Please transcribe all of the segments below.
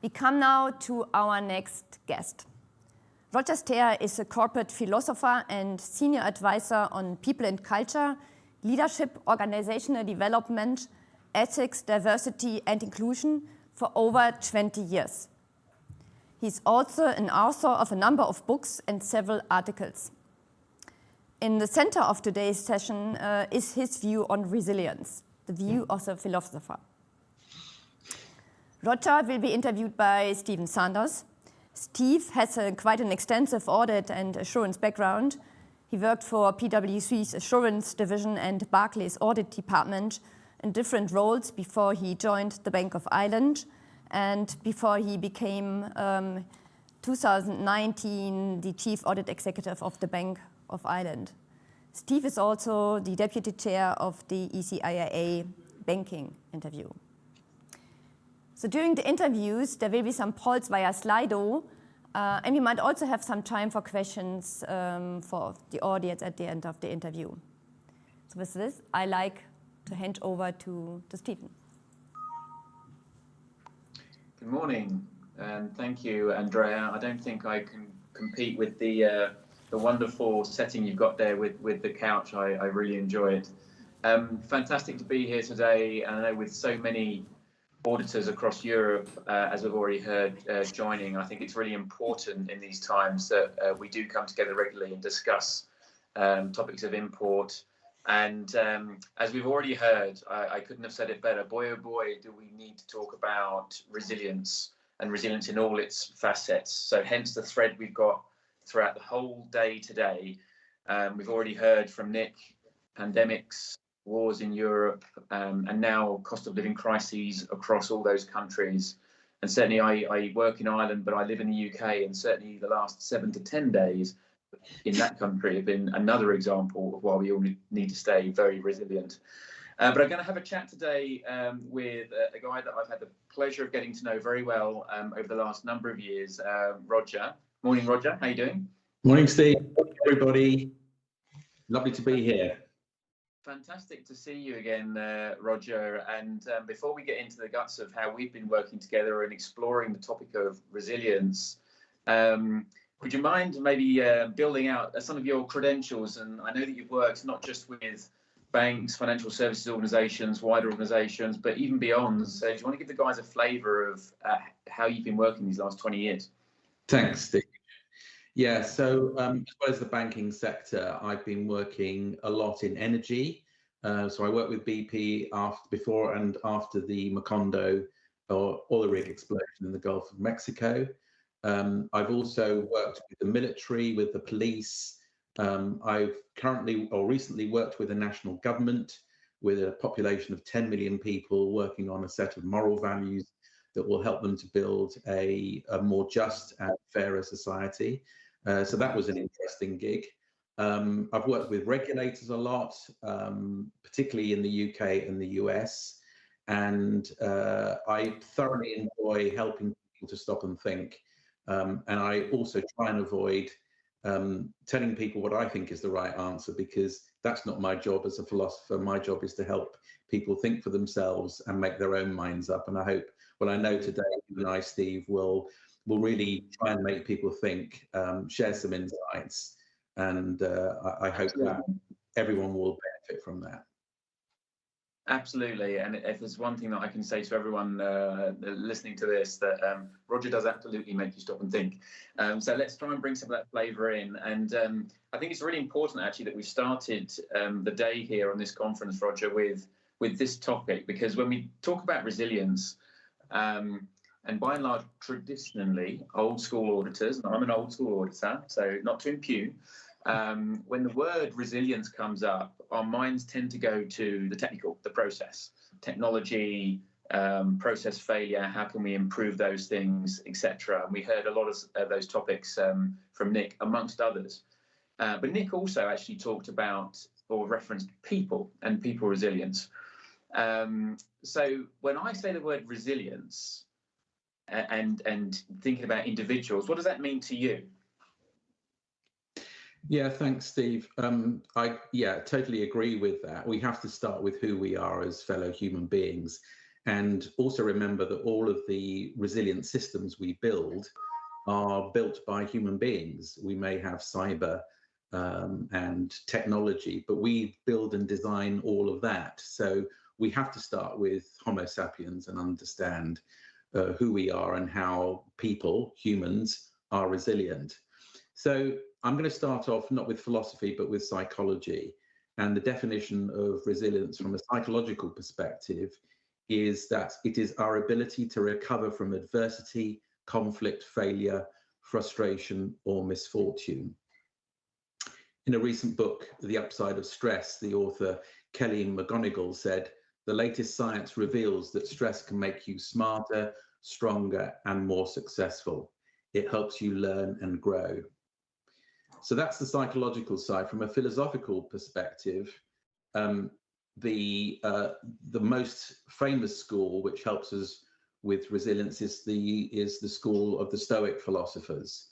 We come now to our next guest. Roger Steyer is a corporate philosopher and senior advisor on people and culture, leadership, organizational development, ethics, diversity, and inclusion for over 20 years. He's also an author of a number of books and several articles. In the center of today's session is his view on resilience, the view of the philosopher. Roger will be interviewed by Stephen Sanders. Steve has quite an extensive audit and assurance background. He worked for PwC's assurance division and Barclays audit department in different roles before he joined the Bank of Ireland and before he became 2019 the chief audit executive of the Bank of Ireland. Steve is also the deputy chair of the ECIIA banking interview. So during the interviews, there will be some polls via Slido, and we might also have some time for questions for the audience at the end of the interview. So with this, I like to hand over to Stephen. Good morning, and thank you, Andrea. I don't think I can compete with the wonderful setting you've got there with the couch. I really enjoy it. Fantastic to be here today, and I know with so many auditors across Europe, as we've already heard, joining. I think it's really important in these times that we do come together regularly and discuss topics of import. And as we've already heard, I couldn't have said it better. Boy, oh boy, do we need to talk about resilience and resilience in all its facets. So hence the thread we've got throughout the whole day today. We've already heard from Nick, pandemics, wars in Europe, and now cost of living crises across all those countries. And certainly I work in Ireland, but I live in the UK, and certainly the last 7 to 10 days in that country have been another example of why we all need to stay very resilient. But I'm going to have a chat today with a guy that I've had the pleasure of getting to know very well over the last number of years, Roger. Morning, Roger. How you doing? Morning, Steve. Everybody. Lovely to be here. Fantastic to see you again, Roger. And before we get into the guts of how we've been working together and exploring the topic of resilience, would you mind maybe building out some of your credentials? And I know that you've worked not just with banks, financial services organizations, wider organizations, but even beyond. So do you want to give the guys a flavor of how you've been working these last 20 years? Thanks, Steve. Yeah, so as well as the banking sector, I've been working a lot in energy. So I worked with BP before and after the Macondo or oil rig explosion in the Gulf of Mexico. I've also worked with the military, with the police. I've recently worked with the national government with a population of 10 million people working on a set of moral values that will help them to build a more just and fairer society. So that was an interesting gig. I've worked with regulators a lot, particularly in the UK and the US. And I thoroughly enjoy helping people to stop and think. And I also try and avoid telling people what I think is the right answer, because that's not my job as a philosopher. My job is to help people think for themselves and make their own minds up. And I hope what I know today, you and I, Steve, will really try and make people think, share some insights, and I hope that everyone will benefit from that. Absolutely, and if there's one thing that I can say to everyone listening to this, that Roger does absolutely make you stop and think. So let's try and bring some of that flavour in, and I think it's really important actually that we started the day here on this conference, Roger, with this topic, because when we talk about resilience, and by and large, traditionally, old school auditors, and I'm an old school auditor, so not to impugn, when the word resilience comes up, our minds tend to go to the technical, the process, technology, process failure, how can we improve those things, etc. And we heard a lot of those topics from Nick, amongst others. But Nick also actually talked about or referenced people and people resilience. So when I say the word resilience and thinking about individuals, what does that mean to you? Yeah, thanks, Steve. I totally agree with that. We have to start with who we are as fellow human beings. And also remember that all of the resilient systems we build are built by human beings. We may have cyber and technology, but we build and design all of that. So we have to start with Homo sapiens and understand who we are and how people, humans, are resilient. So I'm going to start off not with philosophy, but with psychology. And the definition of resilience from a psychological perspective is that it is our ability to recover from adversity, conflict, failure, frustration, or misfortune. In a recent book, The Upside of Stress, the author Kelly McGonigal said, "The latest science reveals that stress can make you smarter, stronger, and more successful. It helps you learn and grow." So that's the psychological side. From a philosophical perspective, the most famous school which helps us with resilience is the school of the Stoic philosophers.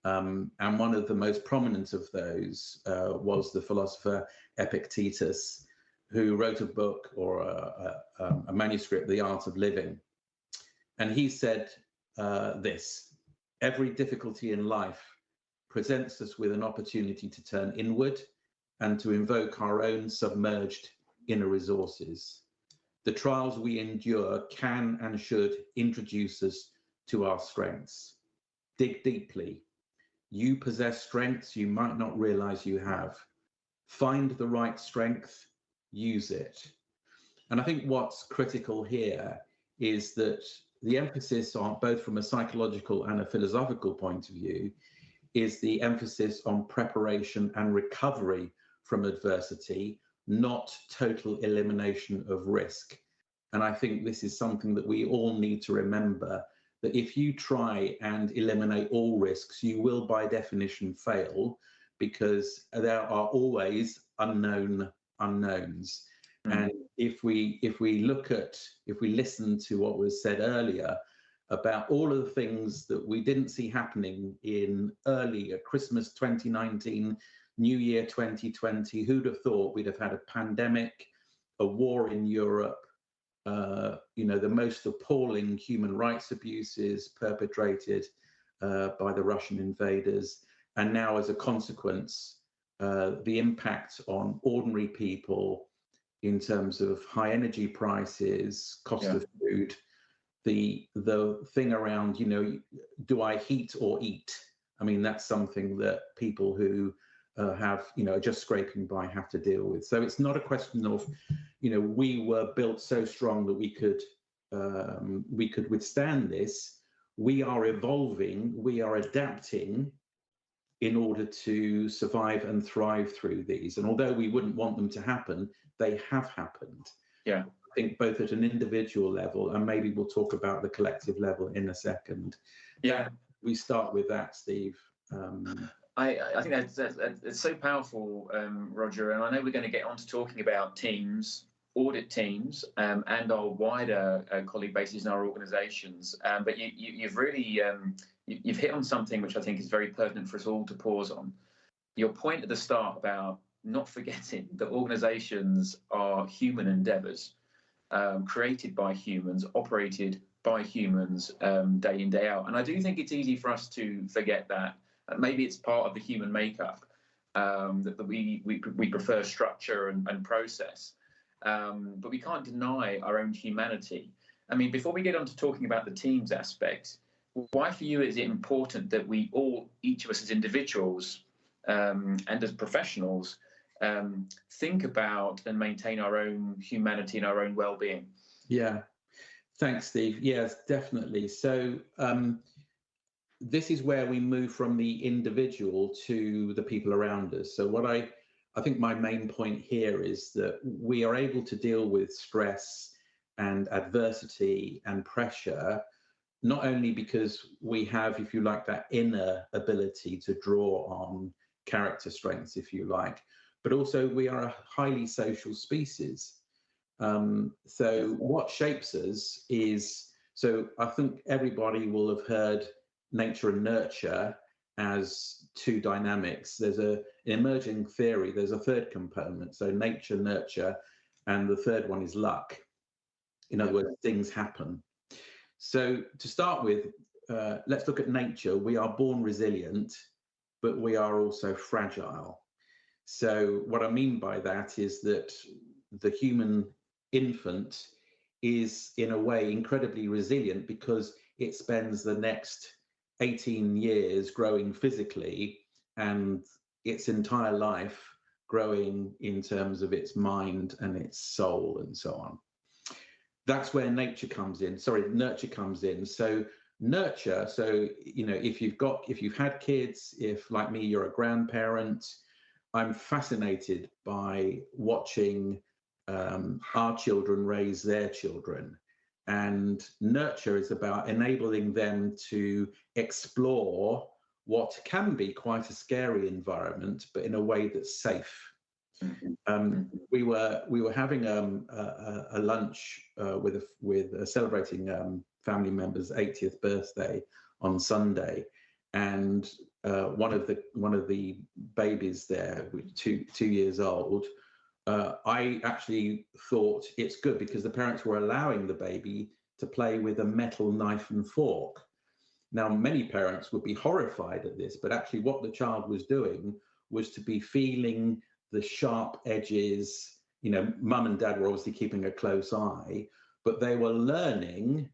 And one of the most prominent of those was the philosopher Epictetus, who wrote a book or a manuscript, The Art of Living. And he said this: "Every difficulty in life presents us with an opportunity to turn inward and to invoke our own submerged inner resources. The trials we endure can and should introduce us to our strengths. Dig deeply. You possess strengths you might not realize you have. Find the right strength, use it." And I think what's critical here is that the emphasis on, both from a psychological and a philosophical point of view, is the emphasis on preparation and recovery from adversity, not total elimination of risk. And I think this is something that we all need to remember, that if you try and eliminate all risks, you will by definition fail, because there are always unknown unknowns. And if we listen to what was said earlier about all of the things that we didn't see happening in earlier Christmas 2019, New Year 2020, who'd have thought we'd have had a pandemic, a war in Europe, the most appalling human rights abuses perpetrated by the Russian invaders, and now as a consequence, the impact on ordinary people in terms of high energy prices, cost of food, the thing around, do I heat or eat? I mean, that's something that people who have, just scraping by have to deal with. So it's not a question of, we were built so strong that we could withstand this. We are evolving, we are adapting in order to survive and thrive through these. And although we wouldn't want them to happen, they have happened. Yeah. I think both at an individual level, and maybe we'll talk about the collective level in a second. Yeah. We start with that, Steve. I think that's so powerful, Roger. And I know we're going to get on to talking about teams, audit teams, and our wider colleague bases in our organisations. But you've really you've hit on something which I think is very pertinent for us all to pause on. Your point at the start about not forgetting that organisations are human endeavours, created by humans, operated by humans day in, day out. And I do think it's easy for us to forget that. Maybe it's part of the human makeup, that we prefer structure and process. But we can't deny our own humanity. I mean, before we get on to talking about the teams aspect, why for you is it important that we all, each of us as individuals and as professionals, think about and maintain our own humanity and our own well-being? Yeah, thanks, Steve. Yes, definitely. So this is where we move from the individual to the people around us. So what I think my main point here is that we are able to deal with stress and adversity and pressure, not only because we have, if you like, that inner ability to draw on character strengths, if you like, but also we are a highly social species. So what shapes us is, so I think everybody will have heard nature and nurture as two dynamics. There's an emerging theory, there's a third component, so nature, nurture, and the third one is luck. In other words, things happen. So to start with, let's look at nature. We are born resilient, but we are also fragile. So what I mean by that is that the human infant is in a way incredibly resilient because it spends the next 18 years growing physically and its entire life growing in terms of its mind and its soul and so on. That's where nurture comes in. So nurture, so if you've had kids, if like me you're a grandparent, I'm fascinated by watching our children raise their children. And nurture is about enabling them to explore what can be quite a scary environment, but in a way that's safe. We were having a lunch with celebrating family member's 80th birthday on Sunday, and one of the babies there, two years old. I actually thought it's good because the parents were allowing the baby to play with a metal knife and fork. Now, many parents would be horrified at this, but actually what the child was doing was to be feeling the sharp edges. Mum and dad were obviously keeping a close eye, but they were learning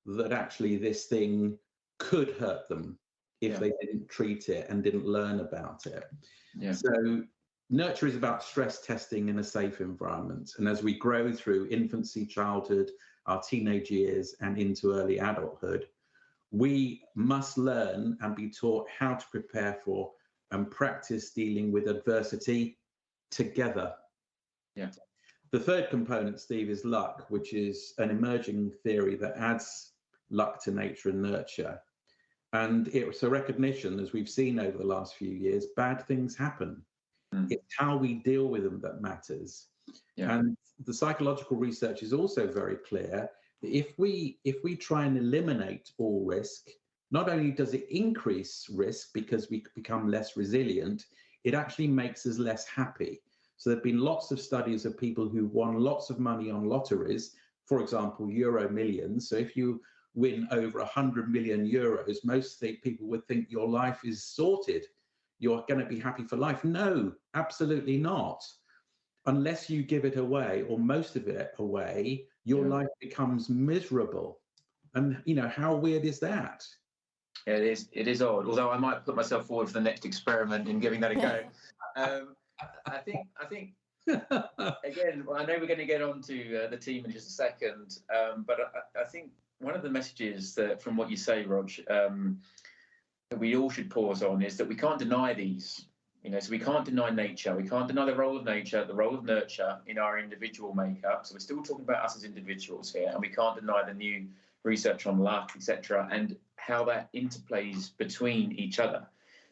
that actually this thing could hurt them if they didn't treat it and didn't learn about it. Yeah. So nurture is about stress testing in a safe environment. And as we grow through infancy, childhood, our teenage years, and into early adulthood, we must learn and be taught how to prepare for and practice dealing with adversity together. Yeah. The third component, Steve, is luck, which is an emerging theory that adds luck to nature and nurture. And it's a recognition, as we've seen over the last few years, bad things happen. It's how we deal with them that matters. Yeah. And the psychological research is also very clear that if we try and eliminate all risk, not only does it increase risk because we become less resilient, it actually makes us less happy. So there have been lots of studies of people who won lots of money on lotteries, for example, Euro Millions. So if you win over 100 million euros, most people would think your life is sorted. You're going to be happy for life. No, absolutely not. Unless you give it away or most of it away, your life becomes miserable. And how weird is that? It is odd. Although I might put myself forward for the next experiment in giving that a go. I think again, I know we're going to get on to the team in just a second, but I think one of the messages that, from what you say, Rog, that we all should pause on is that we can't deny these. So we can't deny nature. We can't deny the role of nature, the role of nurture in our individual makeup. So we're still talking about us as individuals here, and we can't deny the new research on luck, etc., and how that interplays between each other.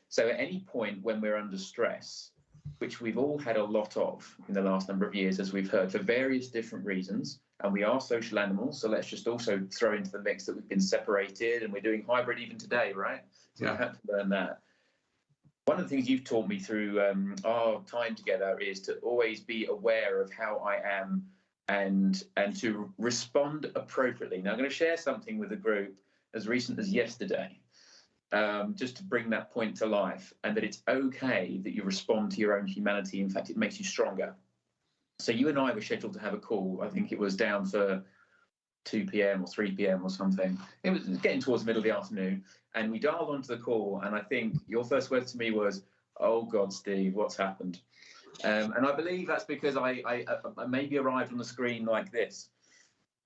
So at any point when we're under stress, which we've all had a lot of in the last number of years, as we've heard, for various different reasons, and we are social animals, so let's just also throw into the mix that we've been separated and we're doing hybrid even today, right? So we've had to learn that. One of the things you've taught me through our time together is to always be aware of how I am and to respond appropriately. Now, I'm going to share something with the group as recent as yesterday, just to bring that point to life, and that it's okay that you respond to your own humanity. In fact, it makes you stronger. So you and I were scheduled to have a call. I think it was down for 2 p.m. or 3 p.m. or something. It was getting towards the middle of the afternoon, and we dialed onto the call, and I think your first word to me was, "Oh God, Steve, what's happened?" And I believe that's because I maybe arrived on the screen like this.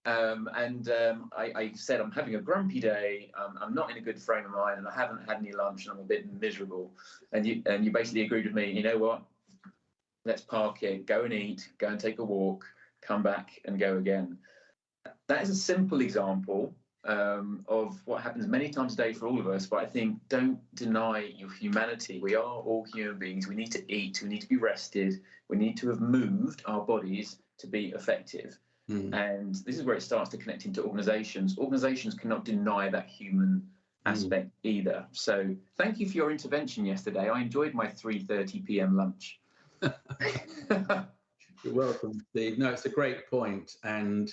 I said, I'm having a grumpy day, I'm not in a good frame of mind, and I haven't had any lunch, and I'm a bit miserable. And you basically agreed with me, you know what? Let's park it, go and eat, go and take a walk, come back and go again. That is a simple example of what happens many times a day for all of us, but I think don't deny your humanity. We are all human beings. We need to eat, we need to be rested, we need to have moved our bodies to be effective. And this is where it starts to connect into organizations. Organizations cannot deny that human aspect either. So thank you for your intervention yesterday. I enjoyed my 3:30 p.m. lunch. You're welcome, Steve. No, it's a great point. And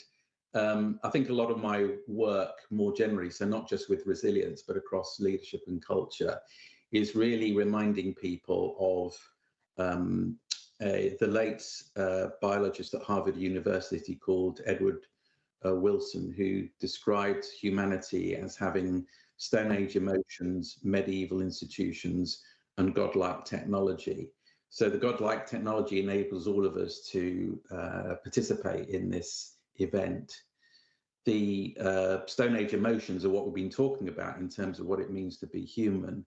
I think a lot of my work more generally, so not just with resilience, but across leadership and culture, is really reminding people of the late biologist at Harvard University called Edward Wilson, who described humanity as having Stone Age emotions, medieval institutions, and godlike technology. So the godlike technology enables all of us to participate in this event. The Stone Age emotions are what we've been talking about in terms of what it means to be human.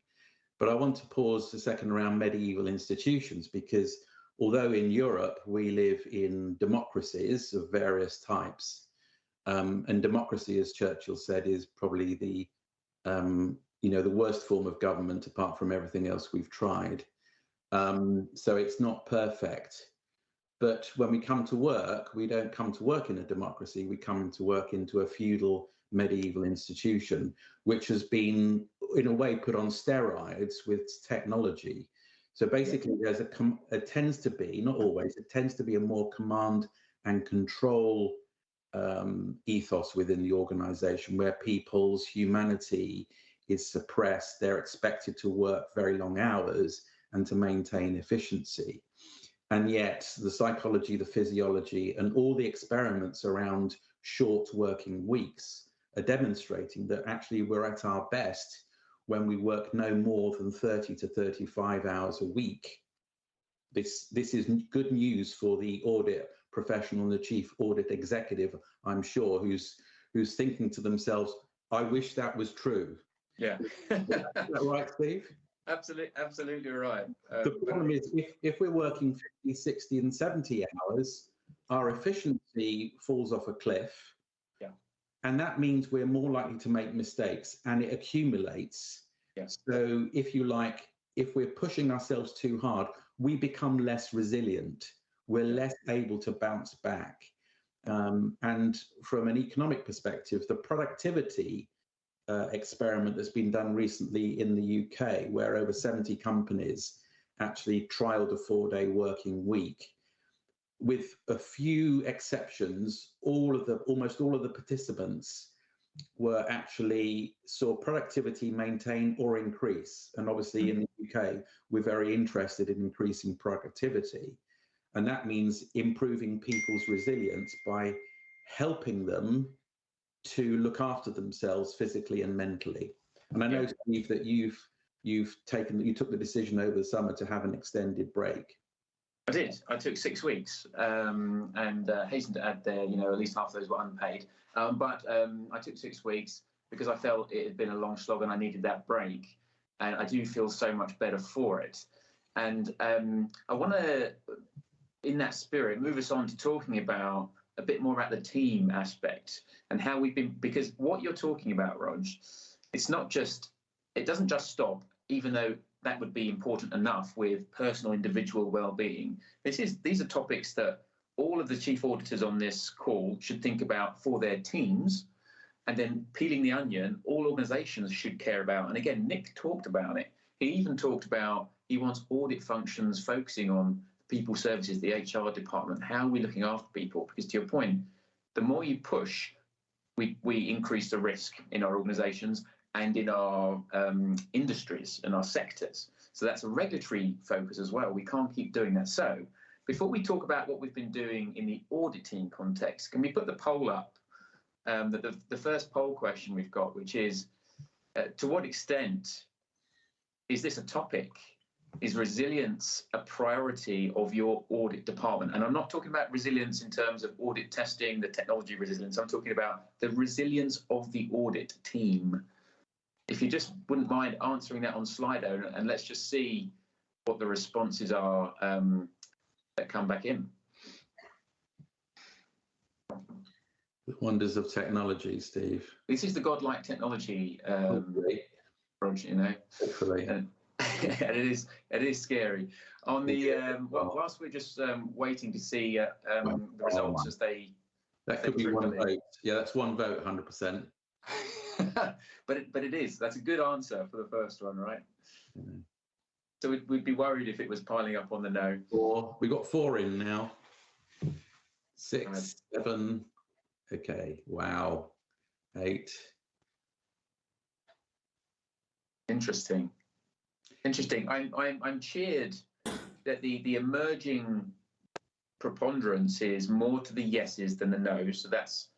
But I want to pause a second around medieval institutions, because although in Europe we live in democracies of various types, and democracy, as Churchill said, is probably the the worst form of government apart from everything else we've tried. So it's not perfect. But when we come to work, we don't come to work in a democracy. We come to work into a feudal medieval institution, which has been, in a way, put on steroids with technology. So basically, there's it tends to be, not always, it tends to be a more command and control ethos within the organization, where people's humanity is suppressed. They're expected to work very long hours and to maintain efficiency. And yet the psychology, the physiology, and all the experiments around short working weeks are demonstrating that actually we're at our best when we work no more than 30 to 35 hours a week. This is good news for the audit professional and the chief audit executive, I'm sure, who's thinking to themselves, I wish that was true. Yeah. Is that right, Steve? Absolutely right. The problem is if we're working 50, 60 and 70 hours, our efficiency falls off a cliff. Yeah. And that means we're more likely to make mistakes, and it accumulates. Yeah. So if you like, if we're pushing ourselves too hard, we become less resilient. We're less able to bounce back. And from an economic perspective, the productivity experiment that's been done recently in the UK, where over 70 companies actually trialed a 4-day working week. With a few exceptions, almost all of the participants were actually saw productivity maintain or increase. And obviously in the UK, we're very interested in increasing productivity. And that means improving people's resilience by helping them to look after themselves physically and mentally. And I know, Steve, that you took the decision over the summer to have an extended break. I did. I took 6 weeks, and hasten to add there, at least half of those were unpaid. But I took 6 weeks because I felt it had been a long slog and I needed that break. And I do feel so much better for it. And I want to, in that spirit, move us on to talking about a bit more about the team aspect and how we've been, because what you're talking about, Rog, it doesn't just stop, even though that would be important enough with personal individual well-being. These are topics that all of the chief auditors on this call should think about for their teams, and then peeling the onion, all organizations should care about. And again, Nick talked about it. He even talked about he wants audit functions focusing on people services, the HR department. How are we looking after people? Because to your point, the more you push, we increase the risk in our organizations and in our industries and our sectors. So that's a regulatory focus as well. We can't keep doing that. So before we talk about what we've been doing in the auditing context, can we put the poll up? The first poll question we've got, which is, to what extent is this a topic? Is resilience a priority of your audit department? And I'm not talking about resilience in terms of audit testing, the technology resilience. I'm talking about the resilience of the audit team. If you just wouldn't mind answering that on Slido, and let's just see what the responses are that come back in. The wonders of technology, Steve. This is the godlike technology, Hopefully. Hopefully. And it is scary. On the whilst we're just waiting to see the results as they. That could be one vote. Yeah, that's one vote, 100%. but it is. That's a good answer for the first one, right? Mm-hmm. So we'd be worried if it was piling up on the no. 4. We got 4 in now. 6, 7, Okay. Wow. 8. Interesting. I'm cheered that the emerging preponderance is more to the yeses than the no's. So that's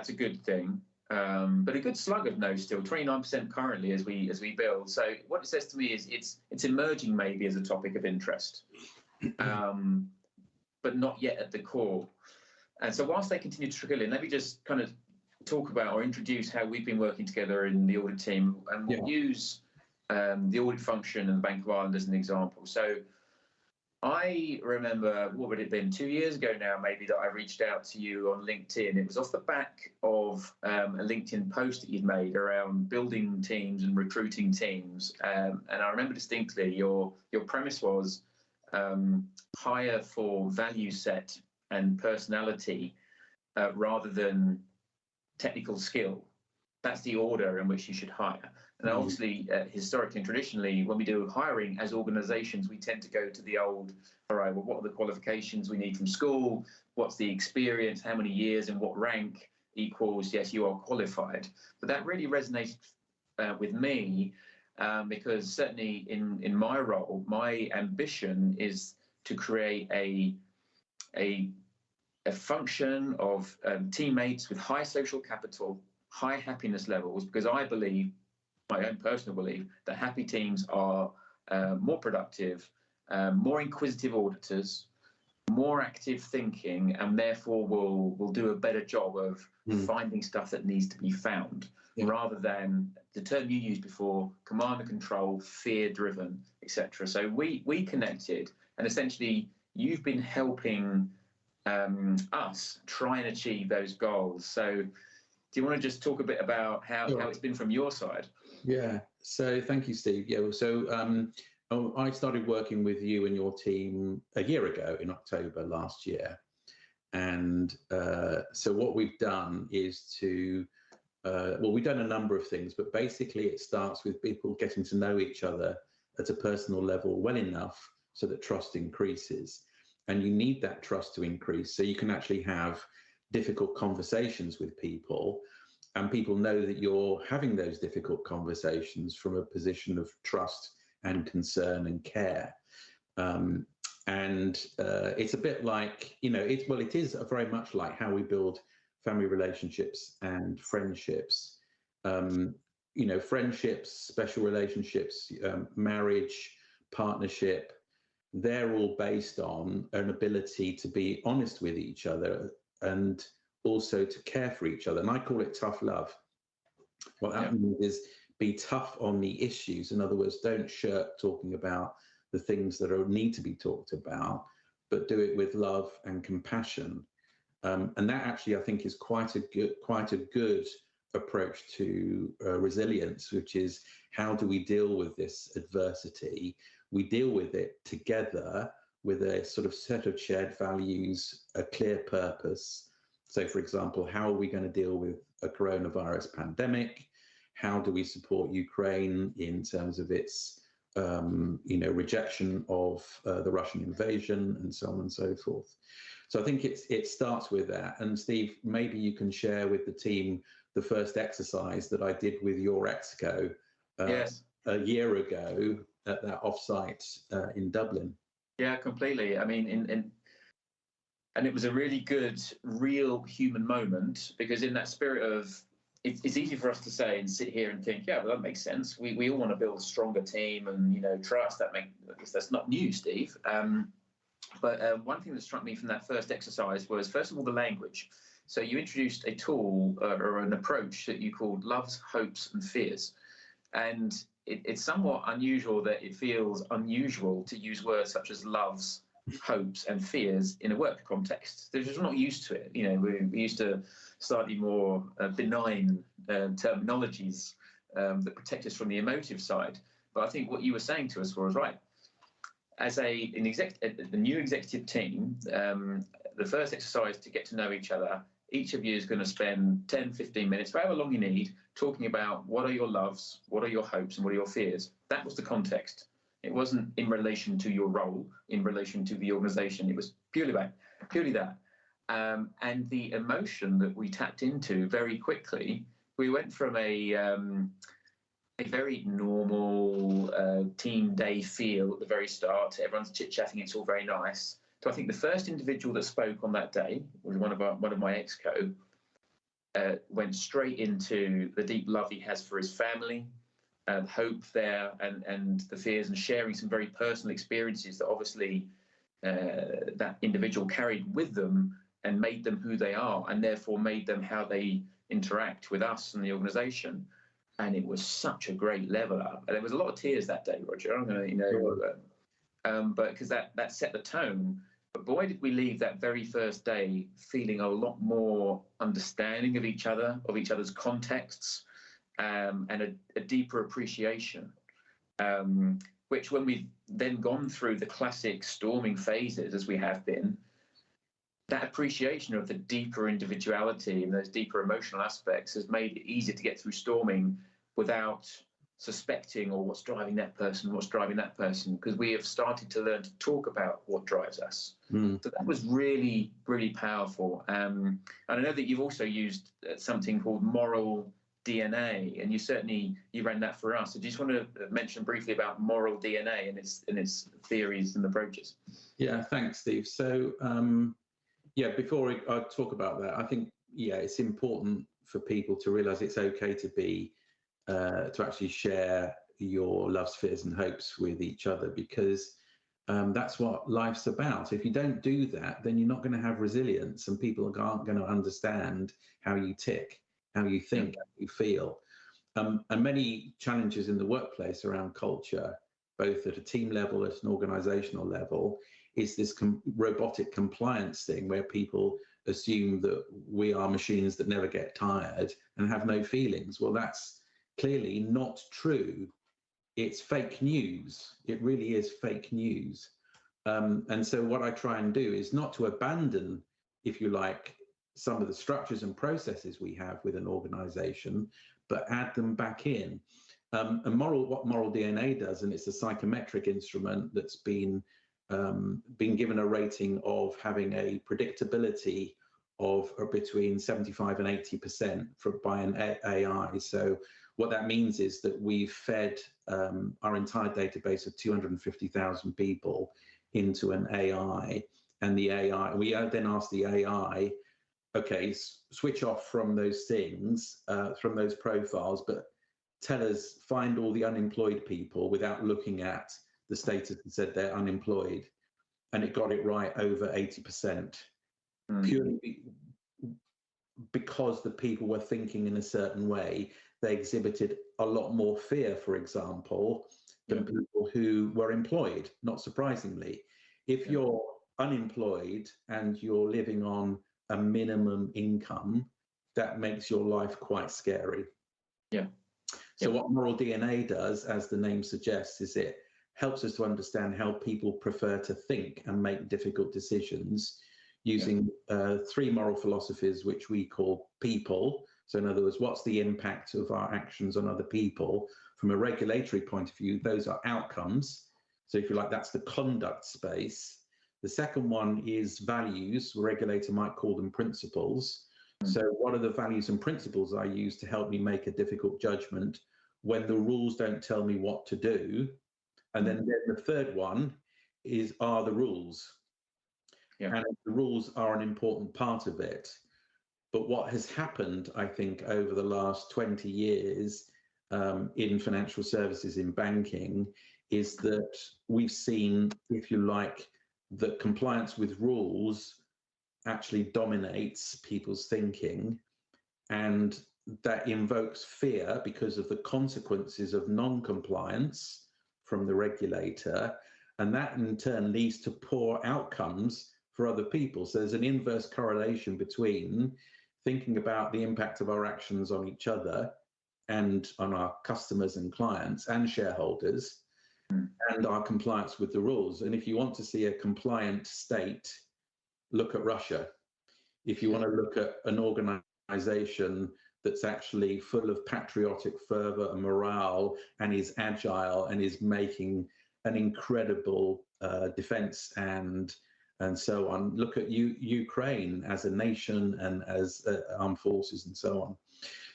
a good thing. But a good slug of no still, 29% currently as we build. So what it says to me is it's emerging maybe as a topic of interest, but not yet at the core. And so whilst they continue to trickle in, let me just kind of talk about or introduce how we've been working together in the audit team, and we'll use the audit function and the Bank of Ireland as an example. So I remember, what would it have been, 2 years ago now, maybe, that I reached out to you on LinkedIn. It was off the back of a LinkedIn post that you'd made around building teams and recruiting teams. And I remember distinctly your premise was hire for value set and personality rather than technical skill. That's the order in which you should hire. And obviously, historically and traditionally, when we do hiring as organizations, we tend to go to the old, all right, well, what are the qualifications we need from school? What's the experience? How many years and what rank equals, yes, you are qualified. But that really resonated with me because certainly in my role, my ambition is to create a function of teammates with high social capital, high happiness levels, because I believe, my own personal belief, that happy teams are more productive, more inquisitive auditors, more active thinking, and therefore will do a better job of finding stuff that needs to be found, rather than the term you used before, command and control, fear driven, etc. So we connected, and essentially you've been helping us try and achieve those goals. So do you want to just talk a bit about how it's been from your side? Yeah. So thank you, Steve. Yeah. So I started working with you and your team a year ago in October last year. And so what we've done is we've done a number of things, but basically it starts with people getting to know each other at a personal level well enough so that trust increases. And you need that trust to increase so you can actually have difficult conversations with people, and people know that you're having those difficult conversations from a position of trust and concern and care. It's a bit like, it is very much like how we build family relationships and friendships. Friendships, special relationships, marriage, partnership, they're all based on an ability to be honest with each other and also to care for each other. And I call it tough love. What that means is be tough on the issues. In other words, don't shirk talking about the things that need to be talked about, but do it with love and compassion. And that actually, I think, is quite a good approach to resilience, which is, how do we deal with this adversity? We deal with it together with a sort of set of shared values, a clear purpose. So, for example, how are we going to deal with a coronavirus pandemic? How do we support Ukraine in terms of its, rejection of the Russian invasion, and so on and so forth? So I think it starts with that. And Steve, maybe you can share with the team the first exercise that I did with your Exco a year ago at that offsite in Dublin. Yeah, completely. I mean, and it was a really good, real human moment, because in that spirit of, it's easy for us to say and sit here and think, yeah, well, that makes sense. We all want to build a stronger team and, trust. That's not new, Steve. But one thing that struck me from that first exercise was, first of all, the language. So you introduced a tool or an approach that you called loves, hopes, and fears. And it's somewhat unusual that it feels unusual to use words such as loves, hopes, and fears in a work context. They're just not used to it. We're used to slightly more benign terminologies that protect us from the emotive side. But I think what you were saying to us was right. As a new executive team, the first exercise to get to know each other, each of you is going to spend 10, 15 minutes, however long you need, talking about what are your loves, what are your hopes, and what are your fears. That was the context. It wasn't in relation to your role, in relation to the organization. It was purely that. and the emotion that we tapped into very quickly. We went from a very normal team day feel at the very start. Everyone's chit-chatting, it's all very nice. So I think the first individual that spoke on that day was one of my ex-co. Went straight into the deep love he has for his family, hope there, and the fears, and sharing some very personal experiences that obviously that individual carried with them and made them who they are, and therefore made them how they interact with us and the organisation. And it was such a great level up. And there was a lot of tears that day, Roger. I'm going to, but because that set the tone. But boy, did we leave that very first day feeling a lot more understanding of each other, of each other's contexts, and a deeper appreciation. Which, when we've then gone through the classic storming phases, as we have been, that appreciation of the deeper individuality and those deeper emotional aspects has made it easier to get through storming without suspecting, or what's driving that person, because we have started to learn to talk about what drives us. So that was really, really powerful. And I know that you've also used something called moral DNA, and you ran that for us. So do you just want to mention briefly about moral DNA and its theories and approaches? Yeah, thanks, Steve. So before I talk about that, I think it's important for people to realize it's okay to be to actually share your loves, fears and hopes with each other, because that's what life's about. If you don't do that, then you're not going to have resilience, and people aren't going to understand how you tick, how you think, how you feel. And many challenges in the workplace around culture, both at a team level, at an organizational level, is this robotic compliance thing where people assume that we are machines that never get tired and have no feelings. Well, that's clearly not true. It's fake news. It really is fake news. And so what I try and do is not to abandon, if you like, some of the structures and processes we have with an organization, but add them back in. And what moral DNA does, and it's a psychometric instrument that's been given a rating of having a predictability of between 75 and 80% by an AI. So what that means is that we've fed our entire database of 250,000 people into an AI, and the AI, we then ask the AI, okay, switch off from those things, from those profiles, but tell us, find all the unemployed people without looking at the status and said they're unemployed. And it got it right over 80%, purely because the people were thinking in a certain way. They exhibited a lot more fear, for example, than people who were employed, not surprisingly. If you're unemployed and you're living on a minimum income, that makes your life quite scary. So what moral DNA does, as the name suggests, is it helps us to understand how people prefer to think and make difficult decisions using three moral philosophies, which we call people. So in other words, what's the impact of our actions on other people? From a regulatory point of view, those are outcomes. So if you like, that's the conduct space. The second one is values. A regulator might call them principles. So what are the values and principles I use to help me make a difficult judgment when the rules don't tell me what to do? And then the third one are the rules. And the rules are an important part of it. But what has happened, I think, over the last 20 years in financial services, in banking, is that we've seen, if you like, that compliance with rules actually dominates people's thinking. And that invokes fear because of the consequences of non-compliance from the regulator. And that in turn leads to poor outcomes for other people. So there's an inverse correlation between thinking about the impact of our actions on each other and on our customers and clients and shareholders and our compliance with the rules. And if you want to see a compliant state, look at Russia. If you want to look at an organization that's actually full of patriotic fervor and morale and is agile and is making an incredible defense and and so on. Look at Ukraine as a nation and as armed forces and so on.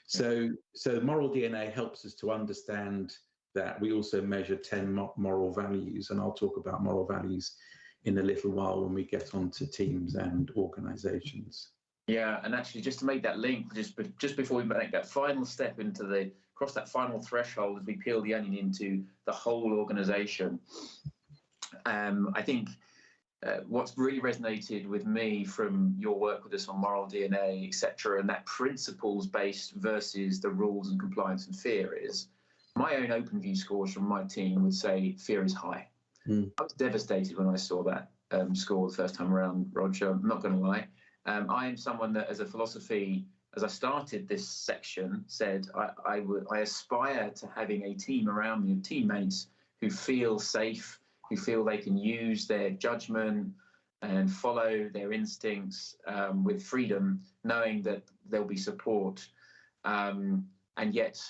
So moral DNA helps us to understand that. We also measure 10 moral values, and I'll talk about moral values in a little while when we get onto teams and organizations. Yeah, and actually, just to make that link, just before we make that final step into cross that final threshold as we peel the onion into the whole organization, I think what's really resonated with me from your work with us on moral DNA, etc., and that principles-based versus the rules and compliance and fear is, my own OpenView scores from my team would say fear is high. I was devastated when I saw that score the first time around, Roger. I'm not going to lie. I am someone that, as a philosophy, as I started this section, said I aspire to having a team around me of teammates who feel safe, who feel they can use their judgment and follow their instincts with freedom, knowing that there'll be support. And yet,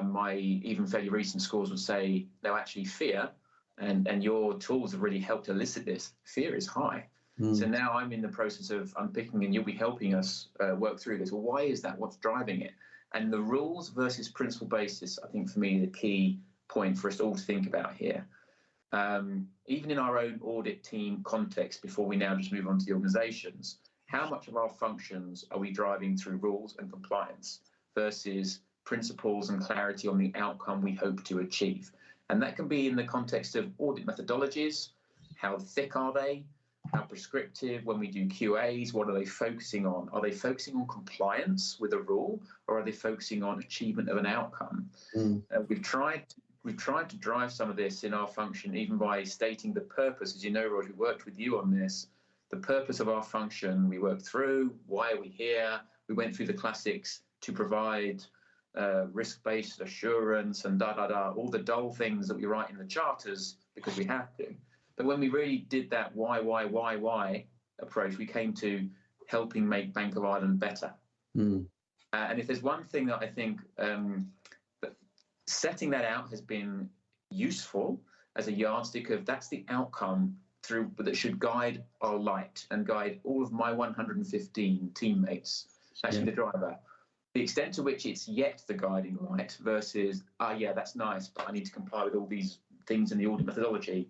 my even fairly recent scores would say, no, actually fear, and your tools have really helped elicit this, fear is high. So now I'm in the process of unpicking, and you'll be helping us work through this. Well, why is that? What's driving it? And the rules versus principle basis, I think for me, the key point for us all to think about here. Even in our own audit team context, before we now just move on to the organizations, how much of our functions are we driving through rules and compliance versus principles and clarity on the outcome we hope to achieve? And that can be in the context of audit methodologies. How thick are they? How prescriptive? When we do QAs, what are they focusing on? Are they focusing on compliance with a rule, or are they focusing on achievement of an outcome? We've tried to drive some of this in our function, even by stating the purpose. As you know, Roger, we worked with you on this. The purpose of our function, we worked through. Why are we here? We went through the classics to provide risk-based assurance and all the dull things that we write in the charters because we have to. But when we really did that why approach, we came to helping make Bank of Ireland better. And if there's one thing that I think that setting that out has been useful as a yardstick of that's the outcome that should guide our light and guide all of my 115 teammates, actually the driver. The extent to which it's yet the guiding light versus, yeah, that's nice, but I need to comply with all these things in the audit methodology.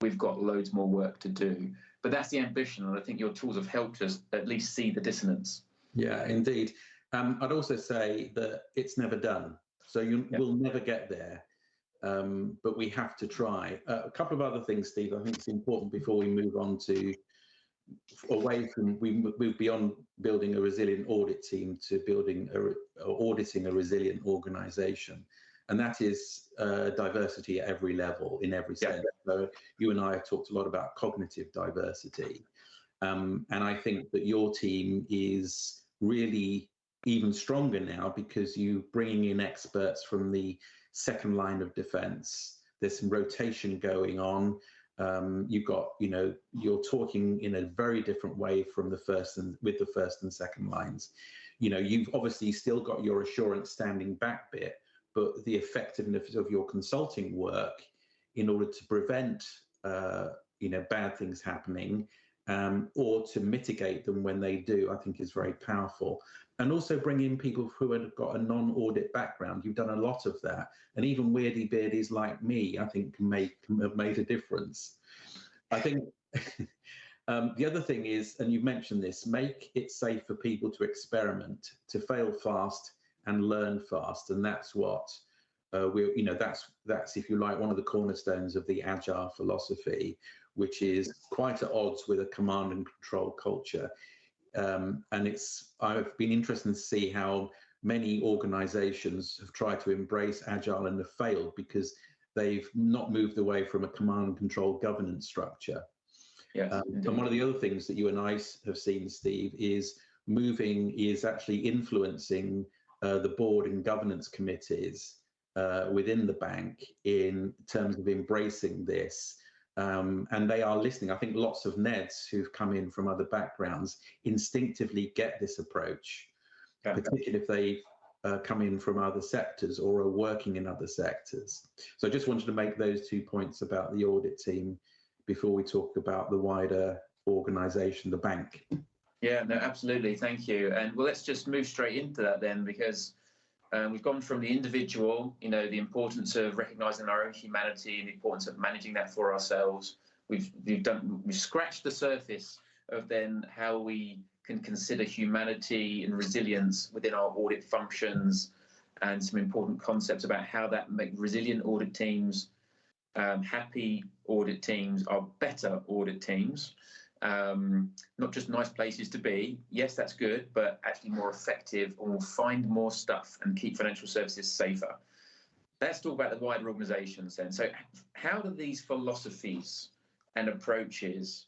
We've got loads more work to do. But that's the ambition, and I think your tools have helped us at least see the dissonance. Yeah, indeed. I'd also say that it's never done. So we'll never get there, but we have to try. A couple of other things, Steve, I think it's important before we move on to we move beyond building a resilient audit team to auditing a resilient organization. And that is diversity at every level, in every sense. So you and I have talked a lot about cognitive diversity. And I think that your team is really even stronger now because you're bringing in experts from the second line of defense. There's some rotation going on. You've got, you're talking in a very different way from with the first and second lines. You've obviously still got your assurance standing back bit, but the effectiveness of your consulting work in order to prevent, bad things happening or to mitigate them when they do, I think is very powerful. And also bring in people who have got a non-audit background. You've done a lot of that. And even weirdy beardies like me, I think have made a difference. I think the other thing is, and you mentioned this, make it safe for people to experiment, to fail fast and learn fast. And that's what that's, if you like, one of the cornerstones of the agile philosophy, which is quite at odds with a command and control culture. And I've been interested to see how many organizations have tried to embrace agile and have failed because they've not moved away from a command and control governance structure. Yes, and one of the other things that you and I have seen, Steve, is actually influencing the board and governance committees within the bank in terms of embracing this. And they are listening. I think lots of NEDs who've come in from other backgrounds instinctively get this approach, particularly if they've come in from other sectors or are working in other sectors. So I just wanted to make those 2 points about the audit team before we talk about the wider organization, the bank. Yeah, no, absolutely. Thank you. And well, let's just move straight into that then, because we've gone from the individual, the importance of recognizing our own humanity and the importance of managing that for ourselves. We've scratched the surface of then how we can consider humanity and resilience within our audit functions, and some important concepts about how that make resilient audit teams, happy audit teams are better audit teams. Not just nice places to be. Yes, that's good, but actually more effective, or will find more stuff and keep financial services safer. Let's talk about the wider organizations then. So how do these philosophies and approaches,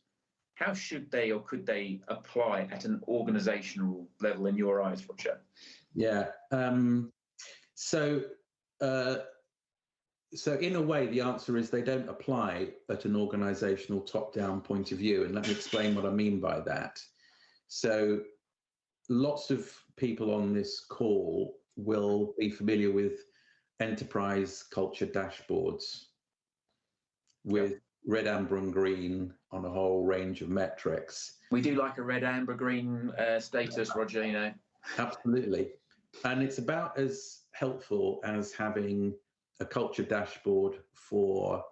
how should they or could they apply at an organizational level in your eyes, Roger? Yeah. So in a way, the answer is they don't apply at an organizational top-down point of view. And let me explain what I mean by that. So lots of people on this call will be familiar with enterprise culture dashboards with red, amber, and green on a whole range of metrics. We do like a red, amber, green status, Roger, Absolutely. And it's about as helpful as having a culture dashboard for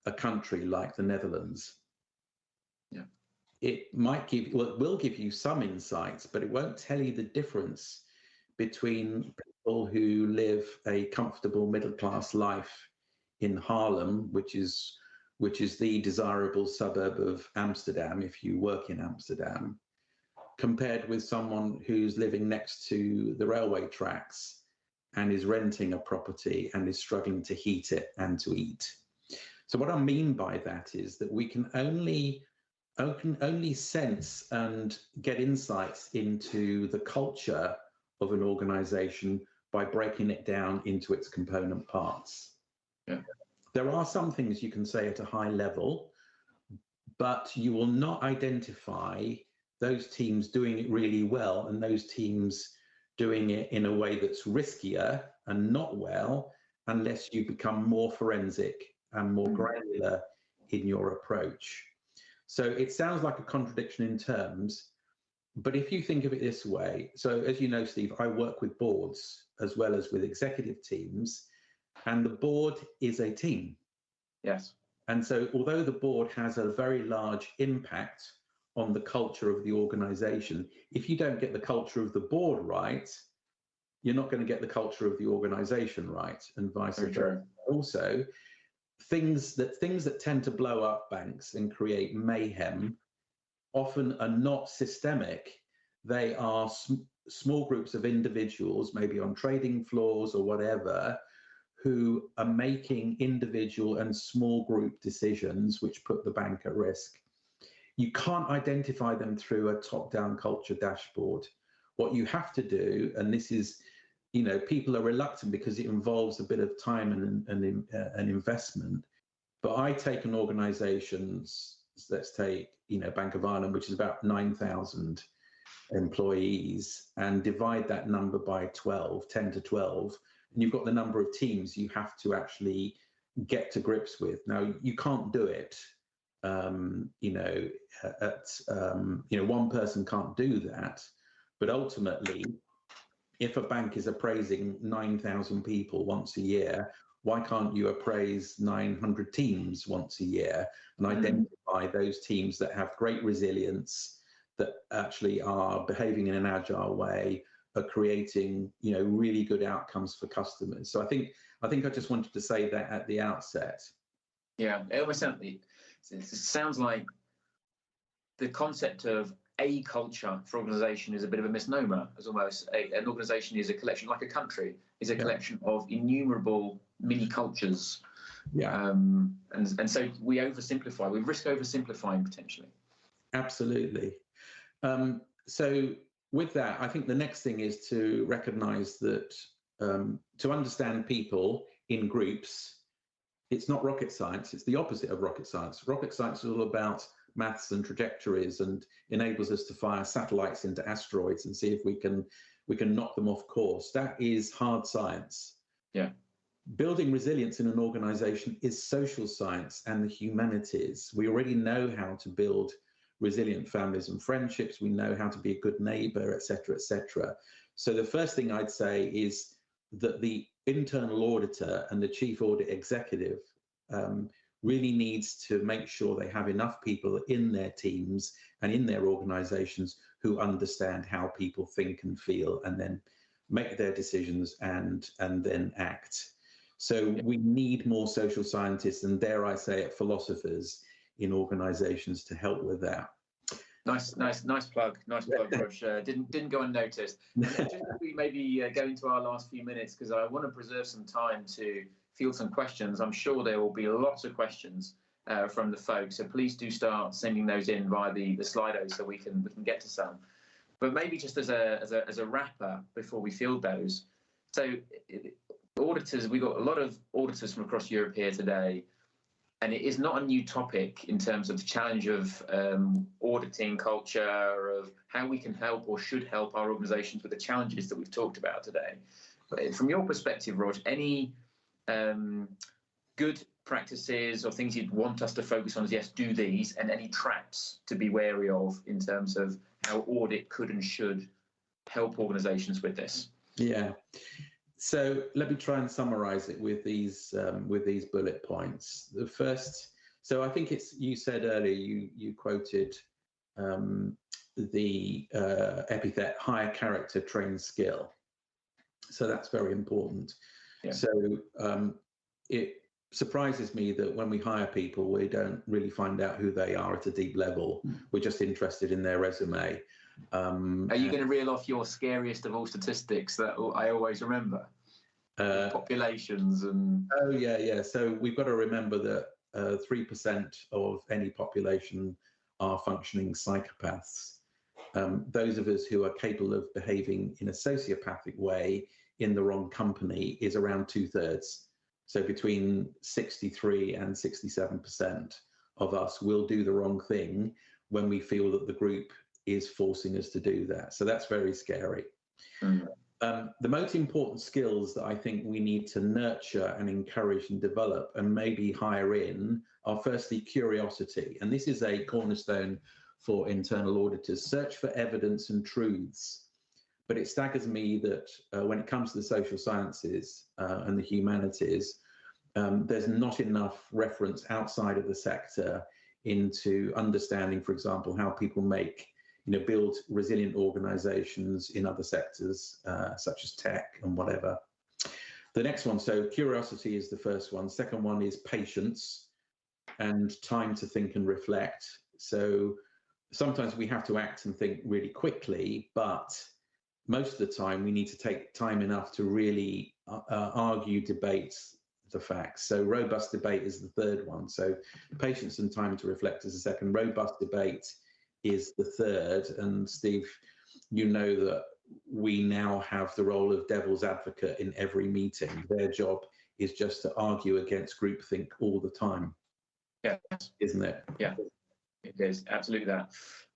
a country like the Netherlands. Yeah. It might give, well, it will give you some insights, but it won't tell you the difference between people who live a comfortable middle-class life in Haarlem, which is the desirable suburb of Amsterdam if you work in Amsterdam, compared with someone who's living next to the railway tracks and is renting a property and is struggling to heat it and to eat. So what I mean by that is that we can only sense and get insights into the culture of an organization by breaking it down into its component parts. Yeah. There are some things you can say at a high level, but you will not identify those teams doing it really well and those teams doing it in a way that's riskier and not well, unless you become more forensic and more granular in your approach. So it sounds like a contradiction in terms, but if you think of it this way, so as you know, Steve, I work with boards as well as with executive teams, and the board is a team. Yes. And so although the board has a very large impact on the culture of the organization, if you don't get the culture of the board right, you're not going to get the culture of the organization right, and vice versa. Also, things that tend to blow up banks and create mayhem often are not systemic. They are small groups of individuals, maybe on trading floors or whatever, who are making individual and small group decisions which put the bank at risk. You can't identify them through a top-down culture dashboard. What you have to do, and this is, people are reluctant because it involves a bit of time and investment. But I take an organization, let's take, Bank of Ireland, which is about 9,000 employees, and divide that number by 10 to 12, and you've got the number of teams you have to actually get to grips with. Now, you can't do it. One person can't do that, but ultimately, if a bank is appraising 9,000 people once a year, why can't you appraise 900 teams once a year and identify those teams that have great resilience, that actually are behaving in an agile way, are creating, really good outcomes for customers? So I think I just wanted to say that at the outset. Yeah, it sounds like the concept of a culture for organization is a bit of a misnomer, as almost an organization is a collection, like a country is a collection of innumerable mini cultures. Yeah. And so we oversimplify, we risk oversimplifying potentially. Absolutely. So with that, I think the next thing is to recognize that to understand people in groups, it's not rocket science, it's the opposite of rocket science. Rocket science is all about maths and trajectories and enables us to fire satellites into asteroids and see if we can knock them off course. That is hard science. Yeah. Building resilience in an organization is social science and the humanities. We already know how to build resilient families and friendships. We know how to be a good neighbor, etc., etc. So the first thing I'd say is that the internal auditor and the chief audit executive really needs to make sure they have enough people in their teams and in their organizations who understand how people think and feel and then make their decisions and then act. So we need more social scientists and, dare I say it, philosophers in organizations to help with that. Nice plug, Rog. Didn't go unnoticed. Just as we maybe go into our last few minutes, because I want to preserve some time to field some questions. I'm sure there will be lots of questions from the folks, so please do start sending those in via the Slido so we can get to some. But maybe just as a wrapper before we field those. So auditors, we've got a lot of auditors from across Europe here today. And it is not a new topic in terms of the challenge of auditing culture, of how we can help or should help our organisations with the challenges that we've talked about today. But from your perspective, Rog, any good practices or things you'd want us to focus on is, yes, do these, and any traps to be wary of in terms of how audit could and should help organisations with this? Yeah. So let me try and summarize it with these bullet points. The first, so I think it's, you said earlier, you quoted the epithet higher character trained skill. So that's very important. Yeah. So it surprises me that when we hire people, we don't really find out who they are at a deep level. We're just interested in their resume. Are you going to reel off your scariest of all statistics that I always remember? Populations and... Oh, yeah. So we've got to remember that 3% of any population are functioning psychopaths. Those of us who are capable of behaving in a sociopathic way in the wrong company is around 2/3. So between 63 and 67% of us will do the wrong thing when we feel that the group is forcing us to do that. So that's very scary. The most important skills that I think we need to nurture and encourage and develop and maybe hire in are firstly curiosity. And this is a cornerstone for internal auditors. Search for evidence and truths. But it staggers me that when it comes to the social sciences and the humanities, there's not enough reference outside of the sector into understanding, for example, how people build resilient organizations in other sectors, such as tech and whatever. The next one, so curiosity is the first one. Second one is patience and time to think and reflect. So sometimes we have to act and think really quickly, but most of the time we need to take time enough to really argue, debate the facts. So robust debate is the third one. So patience and time to reflect is the second. Robust debate is the third. And Steve, you know that we now have the role of devil's advocate in every meeting. Their job is just to argue against groupthink all the time. Yes. Isn't it? Yeah, it is absolutely that.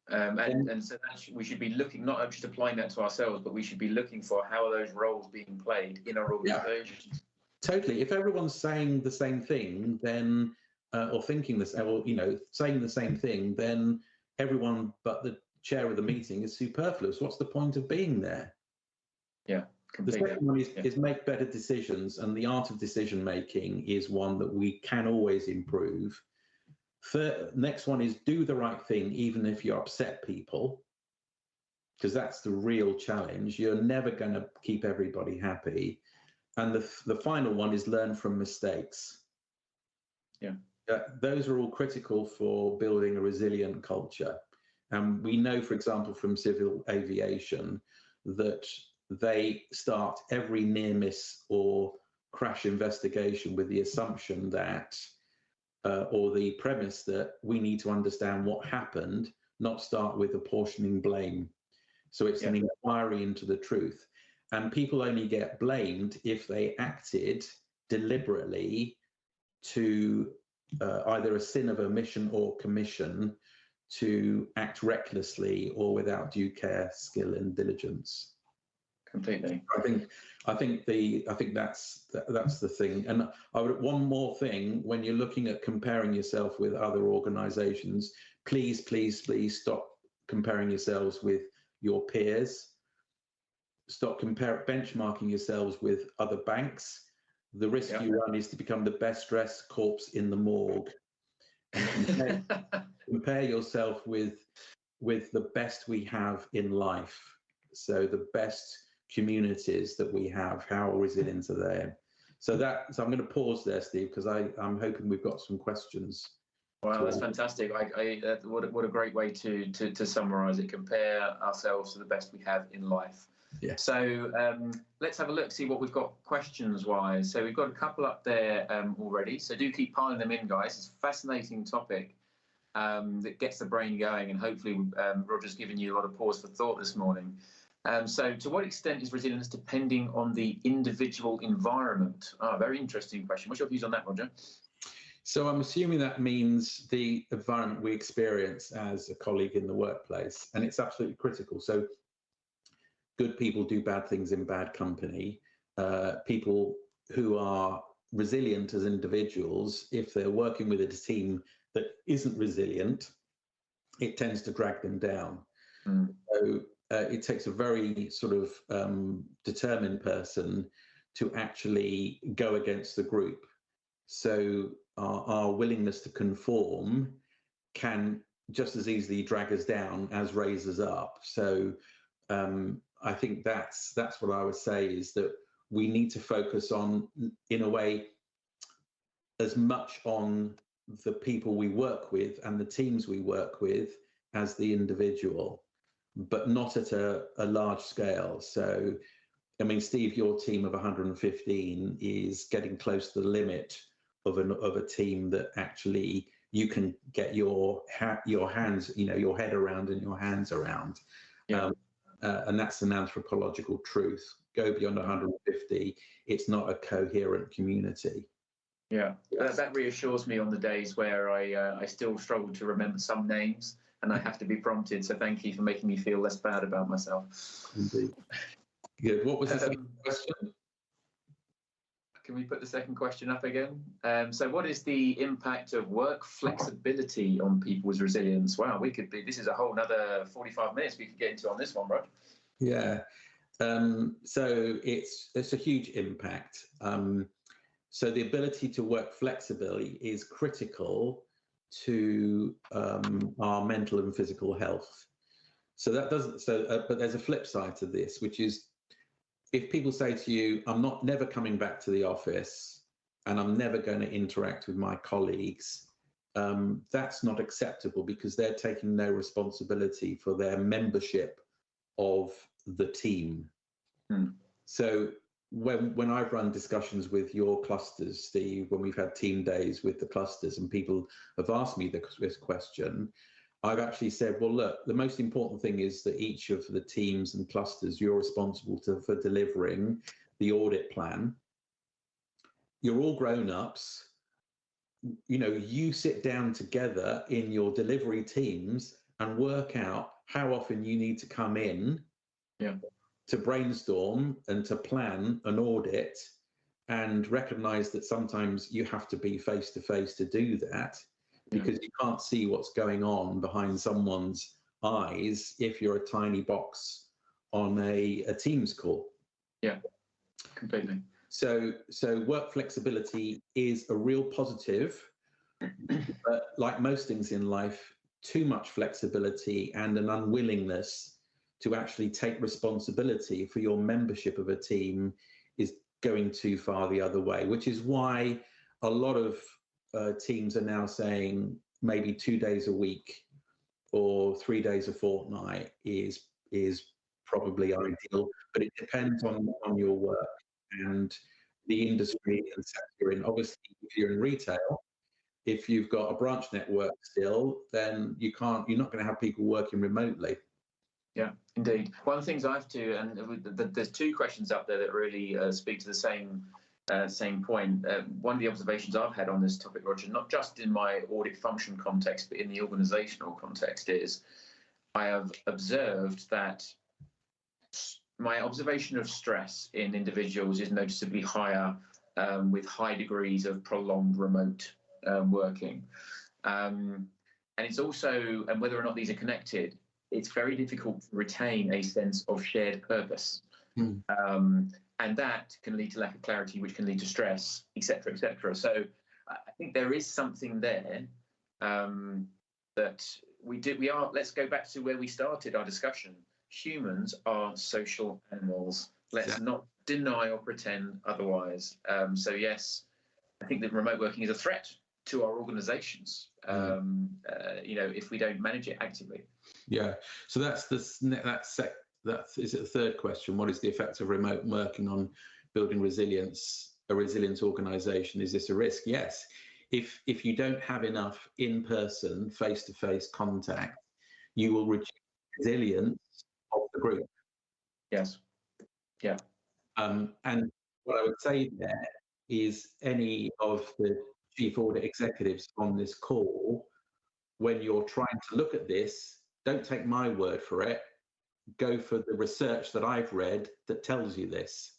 And so we should be looking, not just applying that to ourselves, but we should be looking for how are those roles being played in our organizations. Yeah. Totally. If everyone's saying the same thing, then, or thinking the same, or saying the same thing, then everyone but the chair of the meeting is superfluous. What's the point of being there? Yeah, completely. The second one is make better decisions, and the art of decision making is one that we can always improve. Next one is do the right thing, even if you upset people, because that's the real challenge. You're never going to keep everybody happy. And the final one is learn from mistakes. Yeah. Those are all critical for building a resilient culture. And we know, for example, from civil aviation, that they start every near miss or crash investigation with the assumption that, or the premise that we need to understand what happened, not start with apportioning blame. So it's an inquiry into the truth. And people only get blamed if they acted deliberately to either a sin of omission or commission, to act recklessly or without due care, skill, and diligence. Completely. I think that's the thing. And I would one more thing: when you're looking at comparing yourself with other organisations, please, please, please stop comparing yourselves with your peers. Stop benchmarking yourselves with other banks. The risk you run is to become the best dressed corpse in the morgue. And compare yourself with the best we have in life. So the best communities that we have, how resilient are they? So I'm going to pause there, Steve, because I'm hoping we've got some questions. Wow, that's fantastic. What a great way to summarize it. Compare ourselves to the best we have in life. Yeah. So let's have a look, see what we've got questions-wise. So we've got a couple up there already. So do keep piling them in, guys. It's a fascinating topic that gets the brain going, and hopefully Roger's given you a lot of pause for thought this morning. So to what extent is resilience depending on the individual environment? Very interesting question. What's your views on that, Roger? So I'm assuming that means the environment we experience as a colleague in the workplace, and it's absolutely critical. So good people do bad things in bad company. People who are resilient as individuals, if they're working with a team that isn't resilient, it tends to drag them down. So it takes a very sort of determined person to actually go against the group. So our willingness to conform can just as easily drag us down as raise us up. So I think that's what I would say, is that we need to focus on, in a way, as much on the people we work with and the teams we work with as the individual, but not at a large scale. So, I mean, Steve, your team of 115 is getting close to the limit of a team that actually you can get your hands, your head around and your hands around. Yeah. And that's an anthropological truth. Go beyond 150, it's not a coherent community. Yeah, that reassures me on the days where I still struggle to remember some names and I have to be prompted. So thank you for making me feel less bad about myself. Indeed. Good. What was the second question? Can we put the second question up again? So what is the impact of work flexibility on people's resilience? Wow, this is a whole nother 45 minutes we could get into on this one, Rod. Yeah. So it's a huge impact. So the ability to work flexibly is critical to our mental and physical health. So that doesn't. But there's a flip side to this, which is if people say to you, "I'm never coming back to the office, and I'm never going to interact with my colleagues," that's not acceptable, because they're taking no responsibility for their membership of the team. So when I've run discussions with your clusters, Steve, when we've had team days with the clusters and people have asked me this question, I've actually said, well, look, the most important thing is that each of the teams and clusters, you're responsible for delivering the audit plan. You're all grown-ups. You sit down together in your delivery teams and work out how often you need to come in to brainstorm and to plan an audit, and recognize that sometimes you have to be face to face to do that, because you can't see what's going on behind someone's eyes if you're a tiny box on a Teams call. Yeah, completely. So work flexibility is a real positive, but like most things in life, too much flexibility and an unwillingness to actually take responsibility for your membership of a team is going too far the other way, which is why a lot of teams are now saying maybe 2 days a week or 3 days a fortnight is probably ideal, but it depends on your work and the industry and sector you're in. Obviously, if you're in retail, if you've got a branch network still, then you're not going to have people working remotely. Yeah, indeed. One of the things I have to, and there's two questions up there that really speak to the same point. One of the observations I've had on this topic, Roger, not just in my audit function context, but in the organizational context, is I have observed that my observation of stress in individuals is noticeably higher with high degrees of prolonged remote working. And it's also, and whether or not these are connected, it's very difficult to retain a sense of shared purpose. And that can lead to lack of clarity, which can lead to stress, et cetera, et cetera. So I think there is something there that we are, let's go back to where we started our discussion. Humans are social animals. Let's not deny or pretend otherwise. So yes, I think that remote working is a threat to our organizations, if we don't manage it actively. Yeah. So that's is it the third question? What is the effect of remote working on building resilience, a resilient organization? Is this a risk? Yes. If you don't have enough in-person, face-to-face contact, you will reduce resilience of the group. Yes. Yeah. And what I would say there is any of the chief audit executives on this call, when you're trying to look at this, don't take my word for it. Go for the research that I've read that tells you this.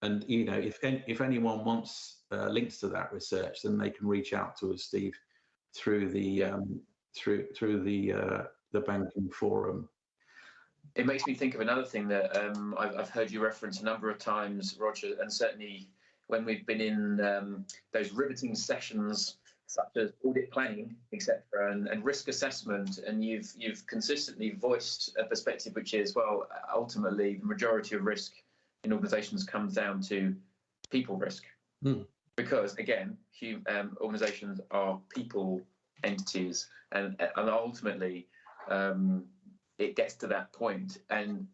And if anyone wants links to that research, then they can reach out to us, Steve, through the through the banking forum. It makes me think of another thing that I've heard you reference a number of times, Roger, and certainly when we've been in those riveting sessions such as audit planning, etc., and risk assessment, and you've consistently voiced a perspective which is, well, ultimately the majority of risk in organisations comes down to people risk, because again, organisations are people entities, and ultimately it gets to that point. And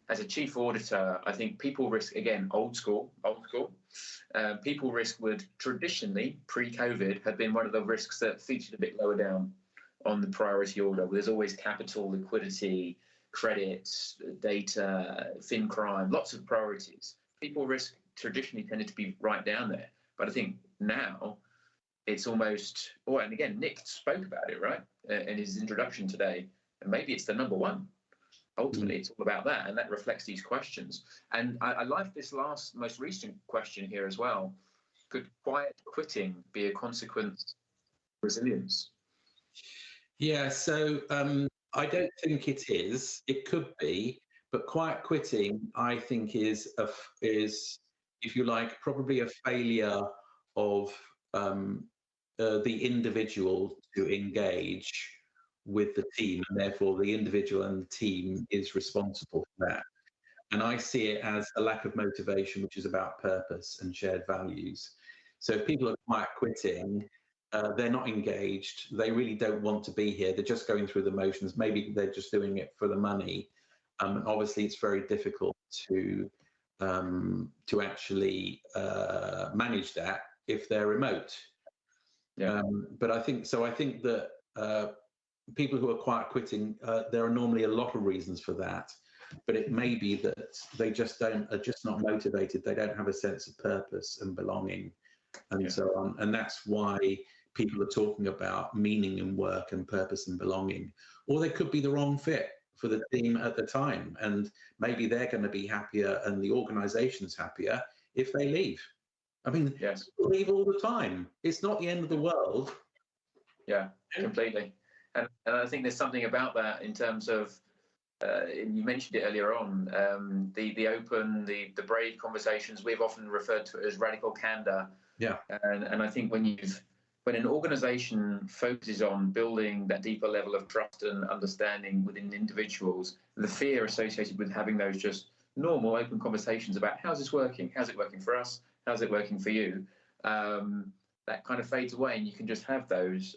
as a chief auditor, I think people risk, again, old school. People risk would traditionally, pre-COVID, have been one of the risks that featured a bit lower down on the priority order. There's always capital, liquidity, credit, data, fin crime, lots of priorities. People risk traditionally tended to be right down there. But I think now it's almost, and again, Nick spoke about it, right, in his introduction today, and maybe it's the number one. Ultimately, it's all about that, and that reflects these questions. And I like this most recent question here as well. Could quiet quitting be a consequence of resilience? Yeah, so I don't think it is. It could be, but quiet quitting, I think, is, if you like, probably a failure of the individual to engage with the team, and therefore the individual and the team is responsible for that. And I see it as a lack of motivation, which is about purpose and shared values. So if people are quiet quitting, they're not engaged, they really don't want to be here, they're just going through the motions, maybe they're just doing it for the money. And obviously it's very difficult to actually manage that if they're remote. But I think that people who are quiet quitting, there are normally a lot of reasons for that, but it may be that they are just not motivated. They don't have a sense of purpose and belonging, and so on. And that's why people are talking about meaning in work and purpose and belonging. Or they could be the wrong fit for the team at the time, and maybe they're going to be happier and the organization's happier if they leave. I mean, people leave all the time. It's not the end of the world. Yeah, completely. And I think there's something about that in terms of, you mentioned it earlier on, the open, the brave conversations. We've often referred to it as radical candor. Yeah. And I think when an organization focuses on building that deeper level of trust and understanding within individuals, the fear associated with having those just normal open conversations about how's this working? How's it working for us? How's it working for you? That kind of fades away, and you can just have those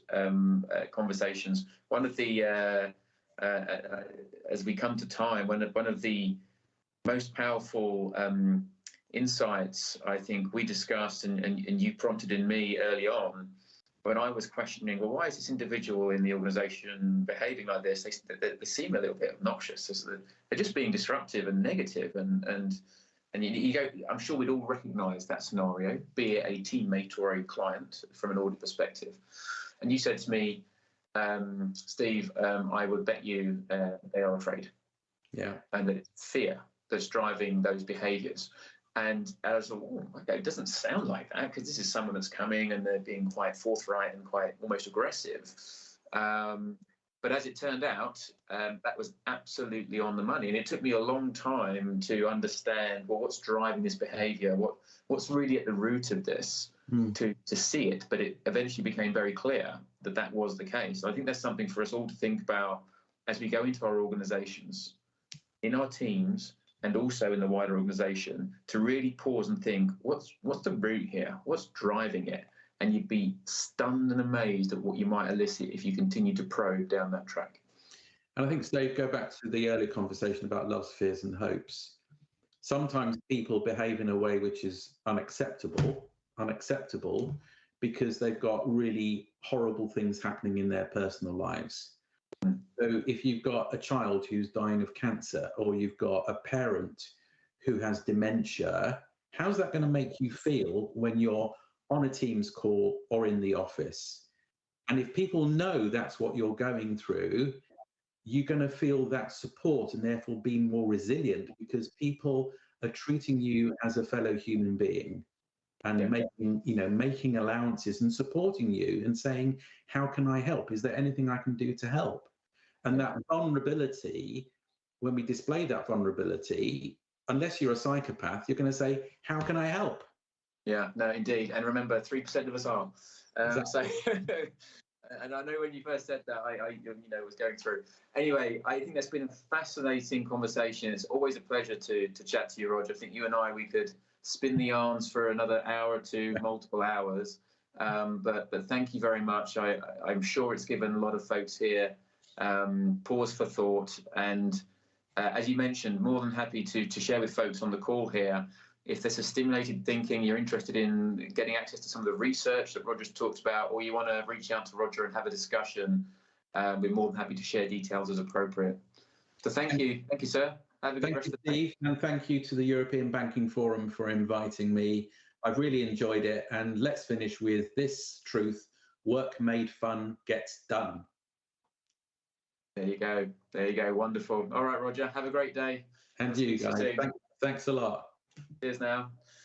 conversations. One of the, as we come to time, one of the most powerful insights I think we discussed, and you prompted in me early on, when I was questioning, well, why is this individual in the organisation behaving like this? They seem a little bit obnoxious. They're just being disruptive and negative, and you go, I'm sure we'd all recognise that scenario, be it a teammate or a client from an audit perspective. And you said to me, Steve, I would bet you they are afraid. Yeah. And that it's fear that's driving those behaviours. And I was like, okay, it doesn't sound like that, because this is someone that's coming and they're being quite forthright and quite almost aggressive. But as it turned out, that was absolutely on the money. And it took me a long time to understand, well, what's driving this behavior? What's really at the root of this, to see it. But it eventually became very clear that that was the case. I think that's something for us all to think about as we go into our organizations, in our teams, and also in the wider organization, to really pause and think, what's the root here? What's driving it? And you'd be stunned and amazed at what you might elicit if you continue to probe down that track. And I think, Steve, go back to the earlier conversation about loves, fears and hopes. Sometimes people behave in a way which is unacceptable because they've got really horrible things happening in their personal lives. So if you've got a child who's dying of cancer, or you've got a parent who has dementia, how's that going to make you feel when you're on a Teams call or in the office? And if people know that's what you're going through, you're going to feel that support and therefore be more resilient, because people are treating you as a fellow human being and making allowances and supporting you and saying, how can I help? Is there anything I can do to help? And that vulnerability, when we display that vulnerability, unless you're a psychopath, you're going to say, how can I help? Yeah, no, indeed. And remember, 3% of us are. Exactly. So, and I know when you first said that, I was going through. Anyway, I think that's been a fascinating conversation. It's always a pleasure to chat to you, Roger. I think you and I, we could spin the yarns for another hour or two, multiple hours. But thank you very much. I'm sure it's given a lot of folks here pause for thought. And as you mentioned, more than happy to share with folks on the call here. If there's a stimulated thinking, you're interested in getting access to some of the research that Roger's talked about, or you want to reach out to Roger and have a discussion, we're more than happy to share details as appropriate. So thank you, sir. Have a good rest of the day. And thank you to the European Banking Forum for inviting me. I've really enjoyed it. And let's finish with this truth: work made fun gets done. There you go. Wonderful. All right, Roger, have a great day. And you guys, thanks a lot. Cheers now.